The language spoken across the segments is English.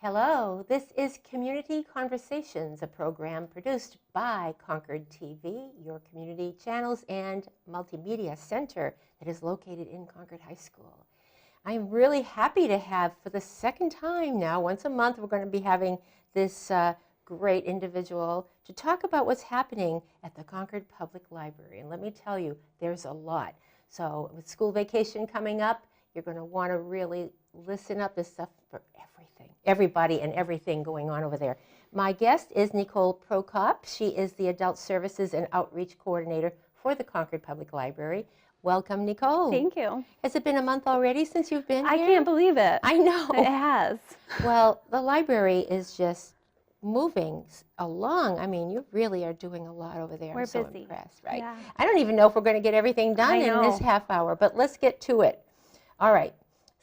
Hello, this is Community Conversations, a program produced by Concord TV, your community channels and multimedia center that is located in Concord High School. I am really happy to have, for the second time now, once a month, we're going to be having this great individual to talk about what's happening at the Concord Public Library. And let me tell you, there's a lot. So with school vacation coming up, you're going to want to really listen up. There's stuff for everybody and everything going on over there. My guest is Nicole Prokop. She is the Adult Services and Outreach Coordinator for the Concord Public Library. Welcome, Nicole. Thank you. Has it been a month already since you've been here? I can't believe it. I know. It has. Well, the library is just moving along. I mean, you really are doing a lot over there. We're I'm so busy. impressed, right? Yeah. I don't even know if we're going to get everything done in this half hour, but let's get to it. All right.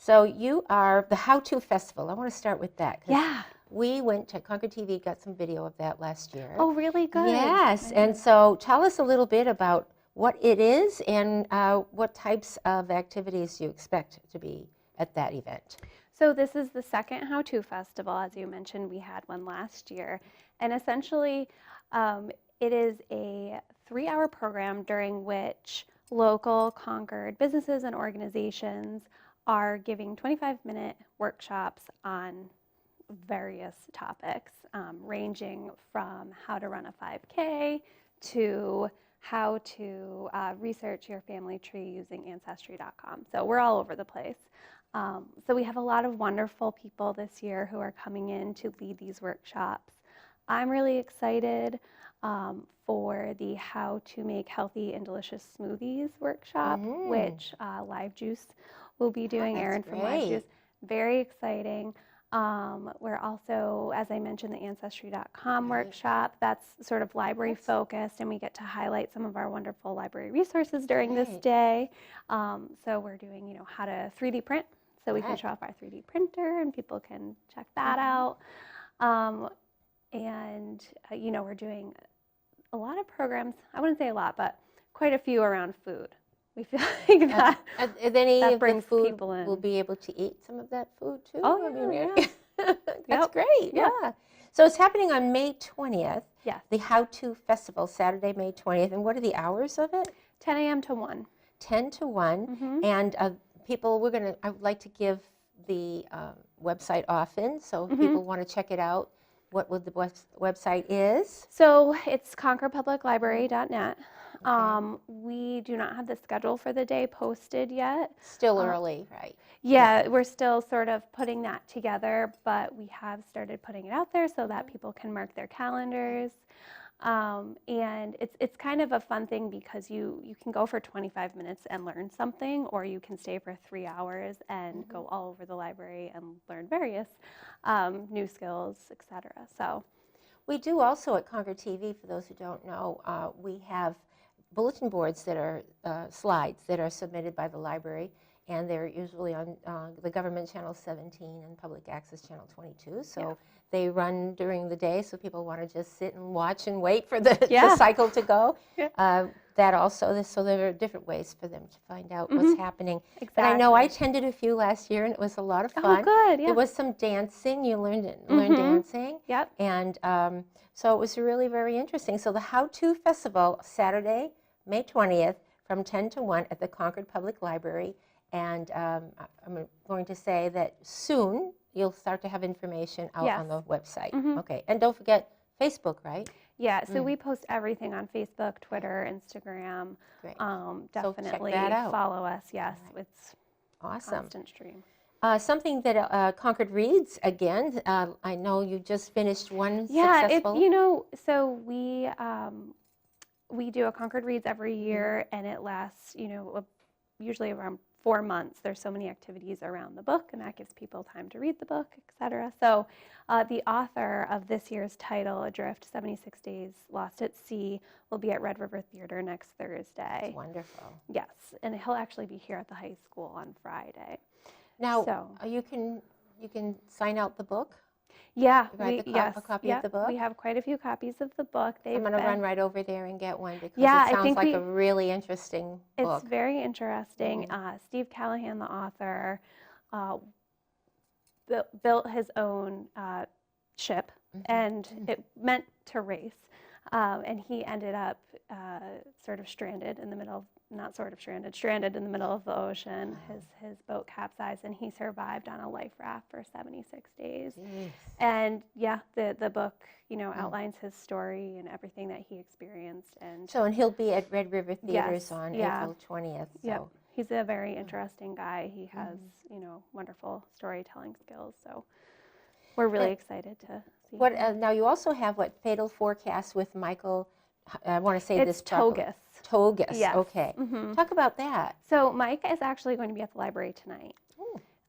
So you are the How-To Festival. I want to start with that. Yeah. We went to Concord TV, got some video of that last year. Oh, really? Good. Yes. And so tell us a little bit about what it is and what types of activities you expect to be at that event. So this is the second How-To Festival. As you mentioned, we had one last year. And essentially, it is a 3-hour program during which local Concord businesses and organizations are giving 25-minute workshops on various topics, ranging from how to run a 5K to how to research your family tree using Ancestry.com. So we're all over the place. So we have a lot of wonderful people this year who are coming in to lead these workshops. I'm really excited for the How to Make Healthy and Delicious Smoothies workshop, which Live Juice will be doing. Aaron from Live Juice. Very exciting. We're also, as I mentioned, the Ancestry.com workshop. That's sort of library focused, and we get to highlight some of our wonderful library resources during this day. So we're doing, how to 3D print. So we can show off our 3D printer, and people can check that out. And we're doing a lot of programs. I wouldn't say a lot, but quite a few around food. We feel like that, that brings food people in. Will be able to eat some of that food too? Oh, yeah. That's great, yeah. So it's happening on May 20th. Yes. The How-To Festival, Saturday, May 20th. And what are the hours of it? 10 a.m. to 1. 10 to 1. And people, I would like to give the website often, so if people want to check it out, what the website is? So it's concordpubliclibrary.net. We do not have the schedule for the day posted yet. Still early, right? Yeah, we're still sort of putting that together, but we have started putting it out there so that people can mark their calendars. And it's kind of a fun thing because you can go for 25 minutes and learn something, or you can stay for 3 hours and go all over the library and learn various new skills, etc. So we do also at Concord TV, for those who don't know, we have bulletin boards that are slides that are submitted by the library, and they're usually on the government channel 17 and public access channel 22. So they run during the day, so people want to just sit and watch and wait for the cycle to go. That also, so there are different ways for them to find out what's happening. Exactly. But I know I attended a few last year, and it was a lot of fun. Oh, good. Yeah. There was some dancing. You learned dancing. Yep. And so it was really very interesting. So the How-To Festival, Saturday, May 20th, from 10 to 1 at the Concord Public Library. And I'm going to say that soon you'll start to have information out on the website. Okay. And don't forget Facebook, right? Yeah, so we post everything on Facebook, Twitter, Instagram. Great. Definitely so check that out. Follow us. Yes, it's awesome. Constant stream. Something that Concord Reads, again, I know you just finished one successful. So we do a Concord Reads every year, and it lasts, usually around 4 months. There's so many activities around the book, and that gives people time to read the book, etc. So the author of this year's title, Adrift, 76 Days Lost at Sea, will be at Red River Theater next Thursday. That's wonderful. Yes, and he'll actually be here at the high school on Friday. Now, you can sign out the book? Yeah, a copy of the book? We have quite a few copies of the book. I'm going to run right over there and get one because it sounds like a really interesting book. It's very interesting. Steve Callahan, the author, built his own ship, and it meant to race. And he ended up sort of stranded in the middle of, not sort of stranded in the middle of the ocean. His boat capsized, and he survived on a life raft for 76 days. Jeez. And yeah, the book, outlines his story and everything that he experienced. And So, and he'll be at Red River Theaters Yes, on yeah. April 20th. So. Yep. He's a very interesting guy. He has, wonderful storytelling skills. So we're really excited to see him. Now you also have Fatal Forecast with Michael. I want to say this It's properly. Togus. Togus. Yes. Okay. Talk about that. So Mike is actually going to be at the library tonight.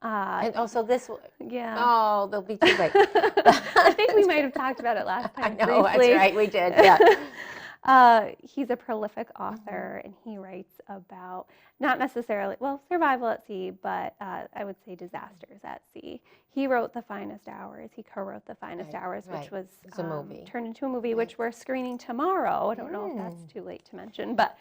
And also this. Yeah. Oh, they'll be too late. I think we might have talked about it last I time. know. briefly. That's right. We did. Yeah. He's a prolific author, and he writes about not necessarily, survival at sea, but I would say disasters at sea. He wrote The Finest Hours. He co-wrote The Finest Hours, which was It's a movie. turned into a movie, which we're screening tomorrow. I don't know if that's too late to mention, but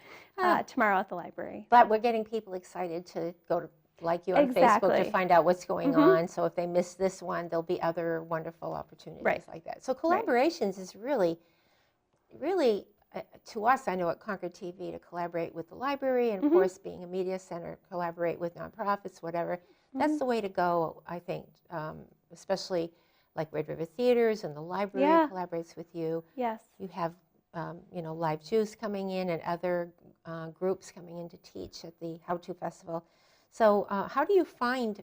tomorrow at the library. But we're getting people excited to go to like you on Facebook Exactly. to find out what's going on. So if they miss this one, there'll be other wonderful opportunities like that. So collaborations is really, really, to us, I know at Concord TV, to collaborate with the library, and of course, being a media center, collaborate with nonprofits, whatever. That's the way to go, I think, especially like Red River Theaters and the library collaborates with you. Yes. You have, Live Juice coming in and other groups coming in to teach at the How To Festival. So how do you find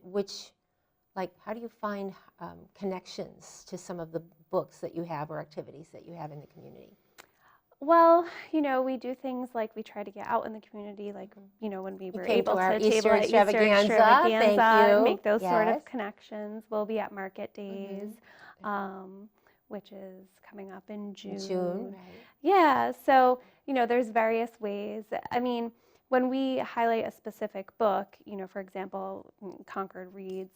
connections to some of the books that you have or activities that you have in the community? Well, we do things like we try to get out in the community, like, when we were came able to our to Easter table at Easter extravaganza. extravaganza Thank you. and make those sort Yes. of connections. We'll be at Market Days, which is coming up in June. June, right. Yeah, so, there's various ways. I mean, when we highlight a specific book, for example, Concord Reads,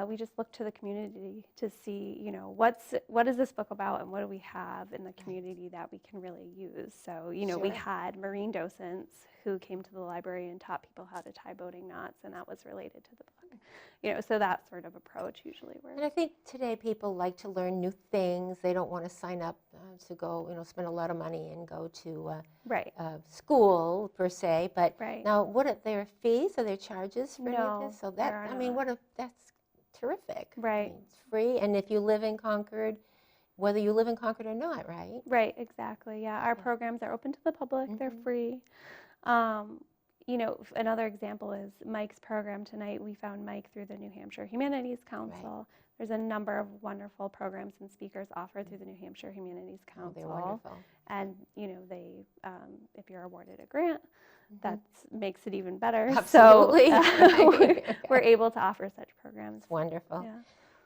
we just look to the community to see, what is this book about, and what do we have in the community that we can really use. So, we had marine docents who came to the library and taught people how to tie boating knots, and that was related to the book. So that sort of approach usually works. And I think today people like to learn new things. They don't want to sign up to go, spend a lot of money and go to school per se. But now, what are their fees? Are there charges for any of this? So that, that's terrific. Right. I mean, it's free, and if you live in Concord, whether you live in Concord or not, right? Right. Exactly. Yeah. Our programs are open to the public. They're free. Another example is Mike's program tonight. We found Mike through the New Hampshire Humanities Council. Right. There's a number of wonderful programs and speakers offered through the New Hampshire Humanities Council. Oh, they're wonderful. And, they, if you're awarded a grant, that makes it even better. Absolutely. So we're able to offer such programs. It's wonderful. Yeah.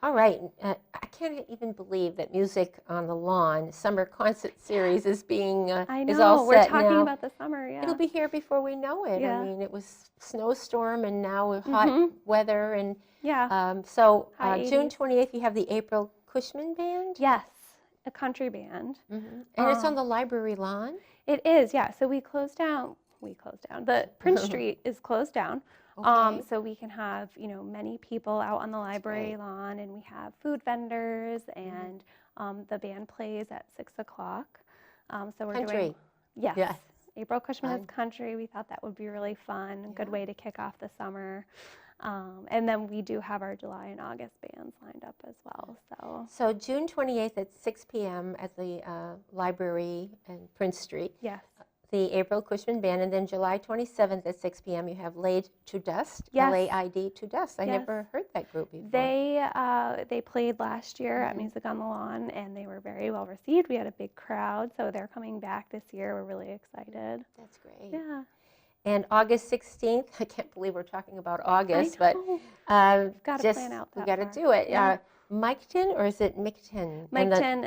All right. I can't even believe that Music on the Lawn summer concert series is being I know. is all We're set talking now. about the summer. Yeah. It'll be here before we know it. Yeah. I mean, it was snowstorm and now hot weather, and yeah. so High June 80s. 28th you have the April Cushman Band. Yes, a country band. And it's on the library lawn. It is, yeah. So we closed down. The Prince Street is closed down. Okay. So we can have, many people out on the library lawn, and we have food vendors, and the band plays at 6 o'clock. So we're Country. doing, yes. April Cushman Fun. is country. We thought that would be really fun, a good way to kick off the summer. And then we do have our July and August bands lined up as well. So June 28th at 6 p.m. at the library and Prince Street. Yes. The April Cushman Band, and then July 27th at 6 p.m. you have Laid to Dust, Yes. L-A-I-D to Dust. I Yes. never heard that group before. They played last year at Music on the Lawn, and they were very well received. We had a big crowd, so they're coming back this year. We're really excited. That's great. Yeah. And August 16th, I can't believe we're talking about August, but Gotta plan out we that got to far. do it. Yeah. Miketon, or is it Mickton? Mickton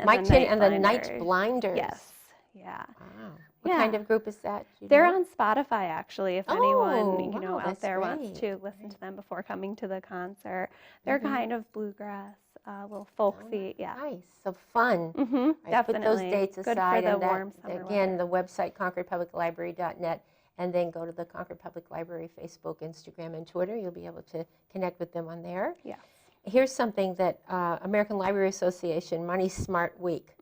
and the Night Blinders. Yes. Yeah. Wow. What kind of group is that? Do you They're know? on Spotify, actually, if Oh, anyone, wow, out that's there wants great. to listen to them before coming to the concert. They're kind of bluegrass, a little folksy, yeah. Nice, so fun. Right, Definitely. put those dates Good aside, for the and that, warm summer again, weather. the website concordpubliclibrary.net, and then go to the Concord Public Library Facebook, Instagram, and Twitter. You'll be able to connect with them on there. Yes. Here's something that American Library Association Money Smart Week.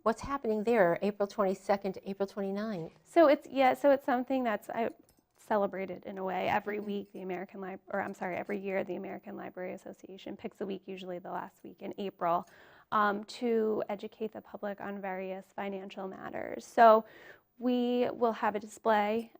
What's happening there, April 22nd to April 29th? So it's something that's celebrated in a way every week. Every year the American Library Association picks a week, usually the last week in April, to educate the public on various financial matters. So we will have a display,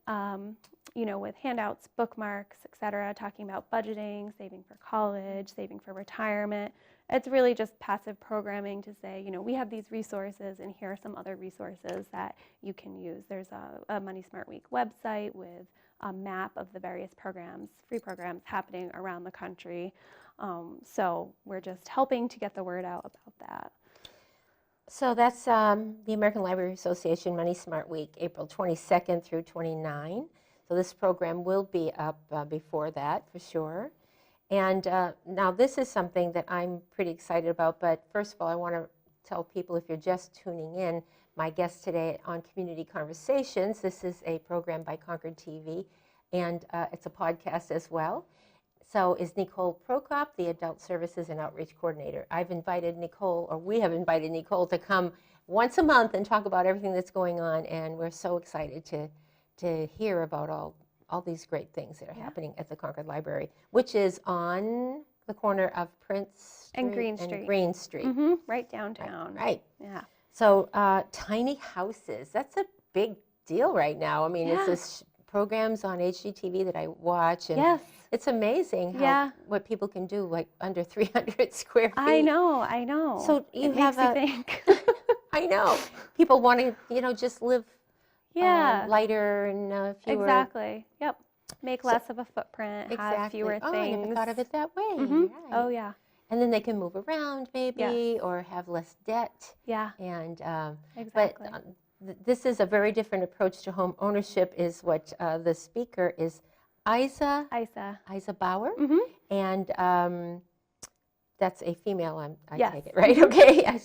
with handouts, bookmarks, etc., talking about budgeting, saving for college, saving for retirement. It's really just passive programming to say, we have these resources and here are some other resources that you can use. There's a Money Smart Week website with a map of the various programs, free programs happening around the country. So we're just helping to get the word out about that. So that's the American Library Association Money Smart Week, April 22nd through 29. So this program will be up before that for sure. And now this is something that I'm pretty excited about, but first of all, I want to tell people, if you're just tuning in, my guest today on Community Conversations, this is a program by Concord TV, and it's a podcast as well. So is Nicole Prokop, the Adult Services and Outreach Coordinator. We have invited Nicole to come once a month and talk about everything that's going on, and we're so excited to hear about all these great things that are happening at the Concord Library, which is on the corner of Prince Street and Green Street. Right downtown. Right. Yeah. So tiny houses, that's a big deal right now. I mean, it's this programs on HGTV that I watch, and it's amazing what people can do, like under 300 square feet. I know. So you makes you think. I know. People want to, just live lighter and fewer. Exactly. Yep. Make less of a footprint, have fewer things. I never thought of it that way. Right. Oh, yeah. And then they can move around maybe, or have less debt. Yeah. And exactly. But this is a very different approach to home ownership, is what the speaker is, Isa Bauer. And that's a female, I take it, right? Okay.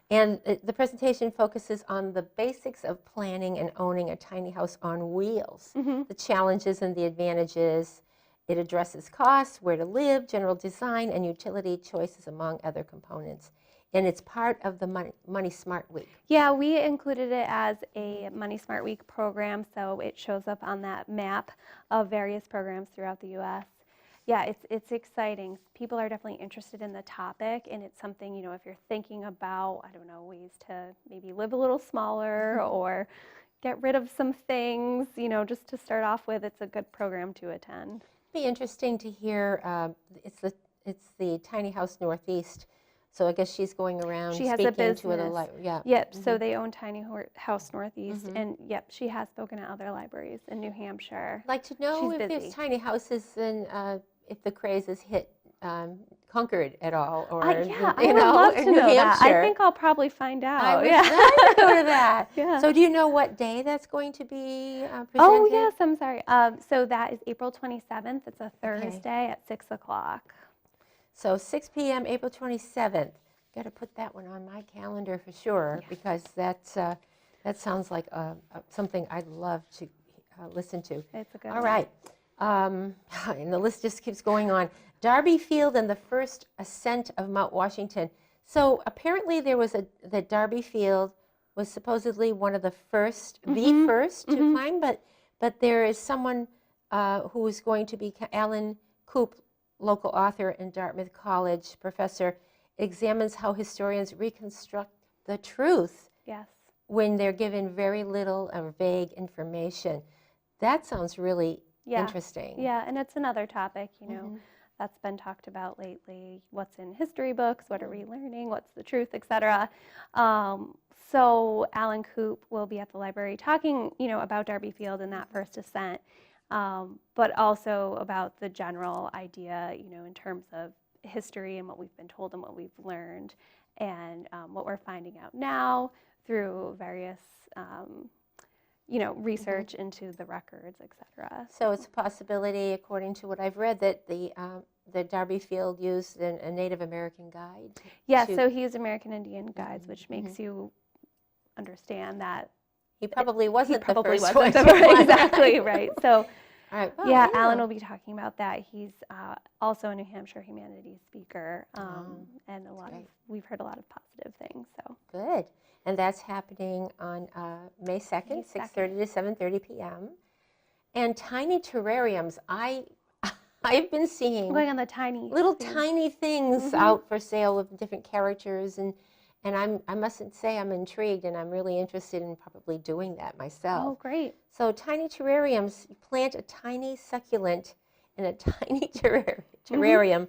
And the presentation focuses on the basics of planning and owning a tiny house on wheels, the challenges and the advantages. It addresses costs, where to live, general design, and utility choices, among other components. And it's part of the Money Smart Week. Yeah, we included it as a Money Smart Week program, so it shows up on that map of various programs throughout the U.S. Yeah, it's exciting. People are definitely interested in the topic, and it's something, if you're thinking about, ways to maybe live a little smaller or get rid of some things, just to start off with, it's a good program to attend. Be interesting to hear. It's the Tiny House Northeast. So I guess she's going around she has speaking a business. to other Yep. So they own Tiny House Northeast, and she has spoken at other libraries in New Hampshire. I'd like to know if there's tiny houses and if the craze has hit Concord at all, or I would love to know that. I think I'll probably find out. I would go to that. Yeah. So do you know what day that's going to be presented? Oh yes, I'm sorry. So that is April 27th. It's a Thursday at 6 o'clock. So 6 p.m. April 27th. Got to put that one on my calendar for sure, because that sounds like something I'd love to listen to. It's a good one. All right. And the list just keeps going on. Darby Field and the first ascent of Mount Washington. So apparently there was that Darby Field was supposedly one of the first, the first to climb, but there is someone who is going to be, Alan Coop, local author and Dartmouth College professor, examines how historians reconstruct the truth when they're given very little or vague information. That sounds really interesting. Yeah, and it's another topic, that's been talked about lately. What's in history books? What are we learning? What's the truth, etc. So Alan Coop will be at the library talking, about Darby Field and that first ascent, but also about the general idea, in terms of history and what we've been told and what we've learned, and what we're finding out now through various research into the records, etc. So it's a possibility, according to what I've read, that the Darby Field used a Native American guide. So he used American Indian guides, which makes you understand that he probably wasn't the first one. Exactly, right. So All right. Well, Yeah, Alan will be talking about that. He's also a New Hampshire humanities speaker, and we've heard a lot of positive things. So good. And that's happening on May 2nd, 6:30 to 7:30 p.m. And tiny terrariums. I've been seeing going on the tiny little thing. tiny things out for sale of different characters, and I mustn't say I'm intrigued, and I'm really interested in probably doing that myself. Oh, great. So tiny terrariums, you plant a tiny succulent in a tiny terrarium,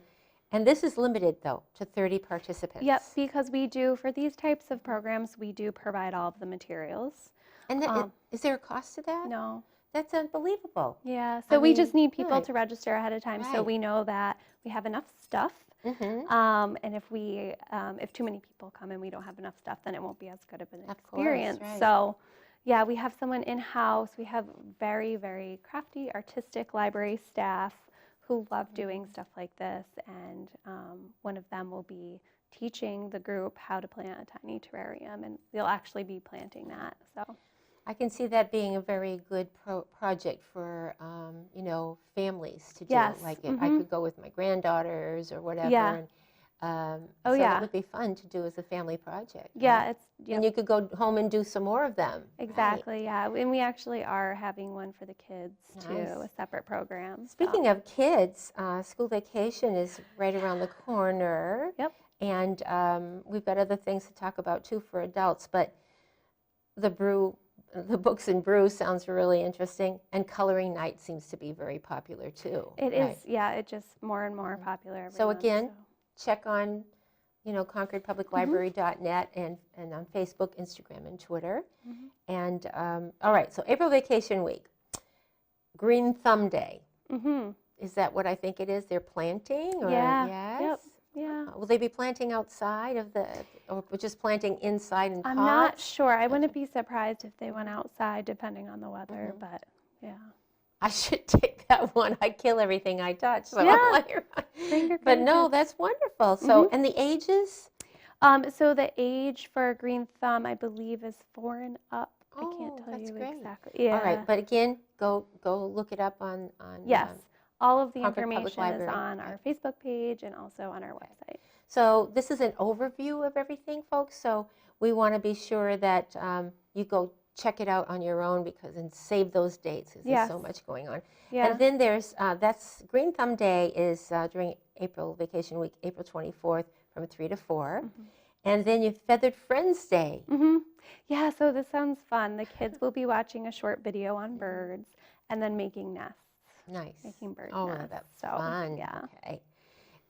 and this is limited, though, to 30 participants. Yep, because we do, for these types of programs, we do provide all of the materials. And is there a cost to that? No. That's unbelievable. Yeah, so we just need people right. to register ahead of time, so Right. we know that we have enough stuff. And if too many people come and we don't have enough stuff, then it won't be as good of an experience. Right. So, yeah, we have someone in-house. We have very, very crafty, artistic library staff who love doing stuff like this. And one of them will be teaching the group how to plant a tiny terrarium, and they'll actually be planting that. So I can see that being a very good project for, families to do. Yes. Like I could go with my granddaughters or whatever. Yeah. And, Oh, so yeah. that would be fun to do as a family project. yeah, Right? it's And you could go home and do some more of them. exactly, yeah. And we actually are having one for the kids too, Nice. a separate program. Speaking of kids, school vacation is right around the corner. Yep. And we've got other things to talk about too for adults, but the books and brew sounds really interesting, and coloring night seems to be very popular too. It is, yeah, it just more and more popular every So month, again, check on, ConcordPublicLibrary.net and on Facebook, Instagram, and Twitter. And all right, so April Vacation Week, Green Thumb Day. Is that what I think it is? They're planting? Or, Yeah. Yes? Yep. Yeah. Will they be planting outside or just planting inside in pots? I'm not sure. I wouldn't be surprised if they went outside depending on the weather, but yeah. I should take that one. I kill everything I touch. So Yeah. I'm like, but no, that's wonderful. So, and the ages? So the age for Green Thumb, I believe, is 4 and up. I can't tell that's you great. exactly. Yeah. All right, but again, go look it up on Yes. All of the Concord Public information is Library. on our Facebook page and also on our website. So this is an overview of everything, folks. So we want to be sure that you go check it out on your own and save those dates because there's so much going on. Yeah. And then there's that's Green Thumb Day is during April Vacation Week, April 24th from 3 to 4. And then you Feathered Friends Day. Yeah, so this sounds fun. The kids will be watching a short video on birds and then making nests. Nice. Making bird nests. nests. That's So, fun. yeah. Okay.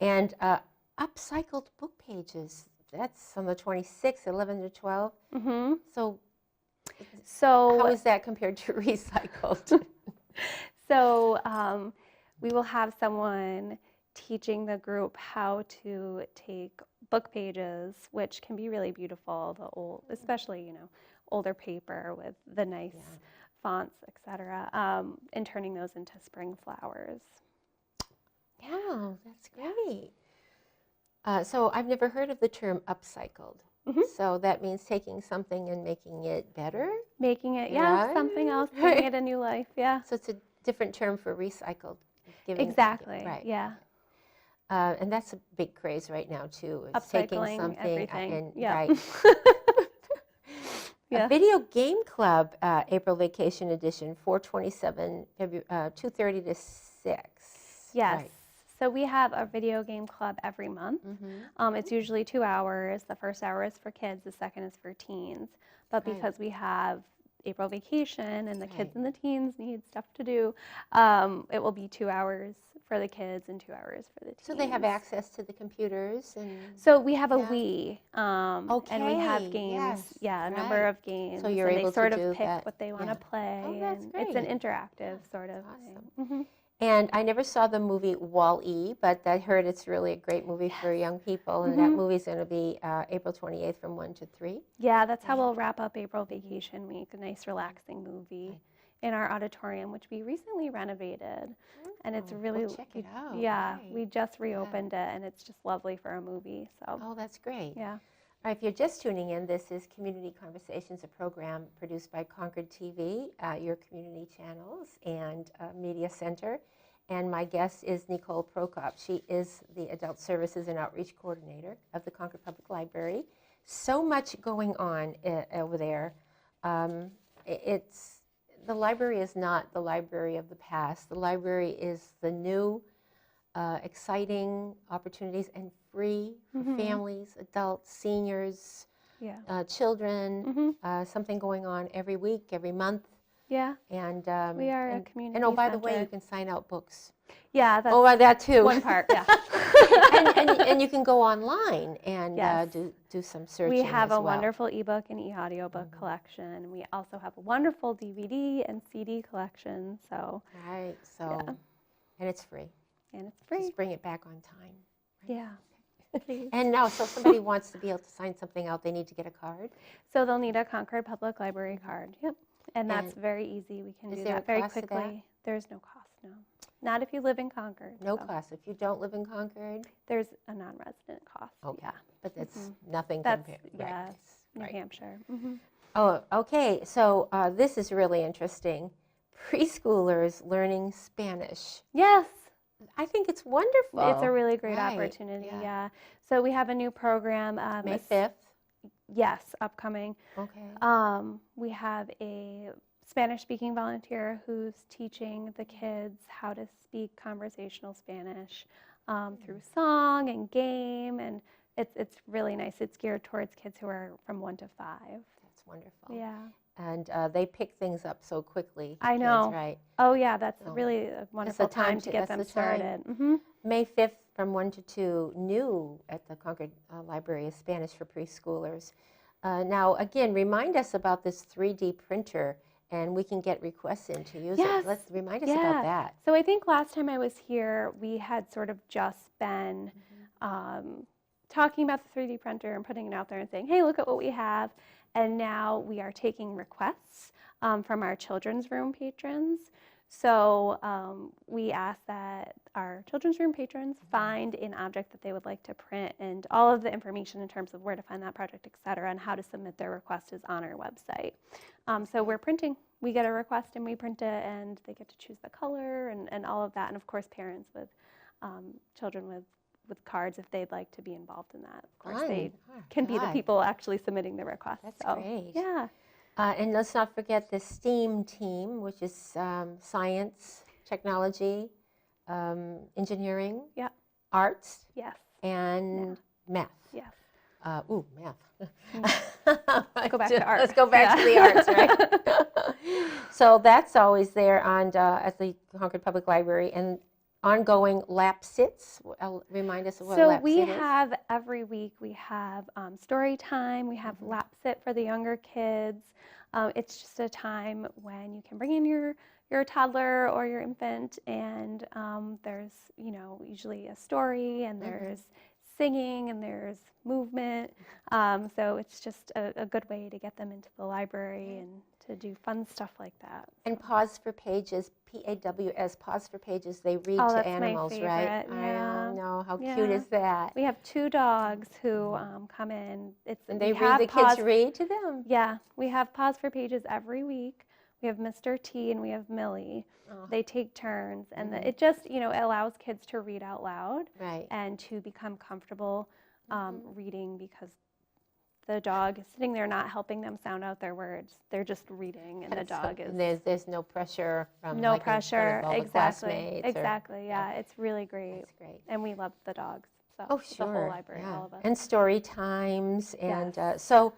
And upcycled book pages. That's on the 26th, 11 to 12. So how is that compared to recycled? So we will have someone teaching the group how to take book pages, which can be really beautiful, especially older paper with the nice fonts, etc., and turning those into spring flowers. Wow, that's great. So I've never heard of the term upcycled. So that means taking something and making it better? Making it, Right. something else, giving it a new life, yeah. So it's a different term for recycled. Exactly, Right. yeah. And that's a big craze right now too. Is taking Upcycling something everything, and yeah. right. Yeah. A video game club April Vacation Edition, 4/27, 2:30 to 6. Yes. Right. So we have a video game club every month. It's usually 2 hours. The first hour is for kids, the second is for teens. But because we have April vacation and the kids and the teens need stuff to do, it will be 2 hours for the kids and 2 hours for the teens. So they have access to the computers and. So we have a Wii, and we have Okay, games. yes, Yeah, a number right. of games. So you're and able they sort to do of pick that. what they want to play. Oh, that's and it's an great. interactive sort of Awesome. thing. And I never saw the movie Wall-E, but I heard it's really a great movie for young people. And that movie's going to be April 28th from 1 to 3. Yeah, that's how we'll wrap up April Vacation Week, a nice relaxing movie in our auditorium, which we recently renovated. And it's really, We'll check it out. yeah, Right. we just reopened it, and it's just lovely for a movie. So, Oh, that's great. yeah. All If you're just tuning in, this is Community Conversations, a program produced by Concord TV, your community channels and media center. And my guest is Nicole Prokop. She is the Adult Services and Outreach Coordinator of the Concord Public Library. So much going on over there. The library is not the library of the past. The library is the new, exciting opportunities and free for families, adults, seniors, children, something going on every week, every month. Yeah. And we are a community And oh, by the center. way, you can sign out books. Yeah, that's that too. one part, yeah. and you can go online and Yes. do some searching. We have as a well. wonderful ebook and e-audiobook collection. We also have a wonderful DVD and CD collection. So Right. So, Yeah. and it's free. and it's free. Just bring it back on time. Yeah. Please. And now, so if somebody wants to be able to sign something out, they need to get a card. So they'll need a Concord Public Library card. Yep. And that's And very easy. We can is do there a that very cost to that? quickly. There's no cost, no. Not if you live in Concord. No so cost. If you don't live in Concord, There's a non-resident cost. okay. Yeah. But that's nothing That's, compared. yeah, Right. New Right. Hampshire. Oh, okay. So this is really interesting. Preschoolers learning Spanish. Yes. I think it's wonderful. It's a really great Right, opportunity, yeah. yeah. So we have a new program. May it's- 5th. Yes, upcoming. Okay. We have a Spanish-speaking volunteer who's teaching the kids how to speak conversational Spanish through song and game, and it's really nice. It's geared towards kids who are from 1 to 5. That's wonderful. Yeah. And they pick things up so quickly. I kids, know. right? Oh yeah, that's So really a wonderful time to get that's them the time. started. May 5th from 1 to 2, new at the Concord Library is Spanish for preschoolers. Now, again, remind us about this 3D printer, and we can get requests in to use Yes. it. Let's remind us Yeah. about that. So I think last time I was here, we had sort of just been talking about the 3D printer and putting it out there and saying, hey, look at what we have. And now we are taking requests from our children's room patrons. So we ask that our children's room patrons find an object that they would like to print, and all of the information in terms of where to find that project, et cetera, and how to submit their request is on our website. So we're printing. We get a request and we print it, and they get to choose the color and all of that. And of course, parents with children with cards, if they'd like to be involved in that, of course, they Oh, can be the God. people actually submitting the request. That's So, great. Yeah. And let's not forget the STEAM team, which is science, technology, engineering, Yep. arts, Yes. and math. Yes. Math. Go back to art. Let's go back to the arts, right? So that's always there on at the Concord Public Library, and ongoing lap sits. Remind us of what a So lap we sit is. have every week we have story time. We have lap sit for the younger kids. It's just a time when you can bring in your toddler or your infant, and there's usually a story, and there's singing, and there's movement. So it's just a good way to get them into the library and to do fun stuff like that. And Pause for Pages, PAWS, Pause for Pages, they read Oh, to that's my animals, right? favorite, yeah. I know, how cute Yeah. is that? We have 2 dogs who come in. And we they have read, the kids Pause- read to them. Yeah, we have Pause for Pages every week. We have Mr. T and we have Millie. Oh. They take turns, and it just it allows kids to read out loud Right. and to become comfortable reading, because the dog is sitting there not helping them sound out their words. They're just reading, and the dog is And there's no pressure from no like, in front pressure. of all the Exactly. classmates or- Exactly. Yeah, it's really great, That's great. and we love the dogs. So Oh, sure. the whole library, yeah. all of us. And story times. And Yes. so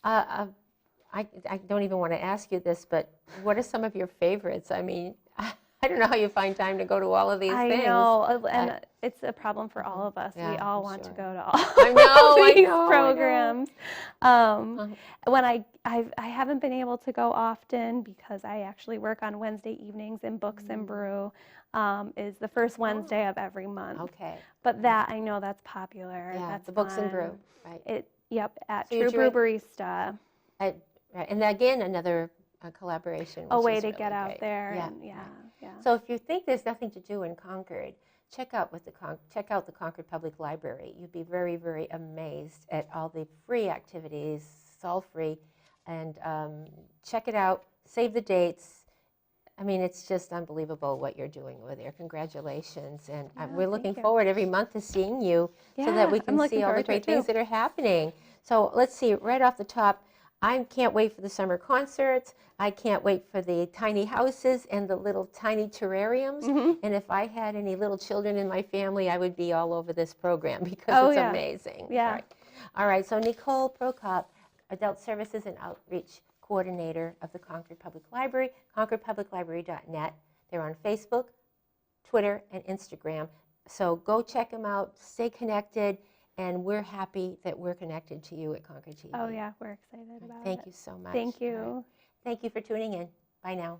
I don't even want to ask you this, but what are some of your favorites? I mean, I don't know how you find time to go to all of these I things. know, and it's a problem for all of us. Yeah, We all I'm want to sure. go to all I know, I these know, I know. programs. When I haven't been able to go often, because I actually work on Wednesday evenings, and Books and Brew is the first Wednesday of every month. Okay. But that, I know that's popular. Yeah, That's the Books and fun. Brew, right. Yep, at So you're True Brew doing- Barista. Right. And again, another collaboration. A which way is to really get out great. there. Yeah, And yeah. So if you think there's nothing to do in Concord, check out the Concord Public Library. You'd be very, very amazed at all the free activities. It's all free, and check it out. Save the dates. I mean, it's just unbelievable what you're doing over there. Congratulations, and we're looking forward every month to seeing you, so that we can see all the great things that are happening. So let's see, right off the top, I can't wait for the summer concerts. I can't wait for the tiny houses and the little tiny terrariums. And if I had any little children in my family, I would be all over this program because it's amazing. Yeah. All right, so Nicole Prokop, Adult Services and Outreach Coordinator of the Concord Public Library, concordpubliclibrary.net. They're on Facebook, Twitter, and Instagram. So go check them out, stay connected, and we're happy that we're connected to you at Concord TV. Oh yeah, we're excited about it. Thank you so much. Thank you. Thank you for tuning in. Bye now.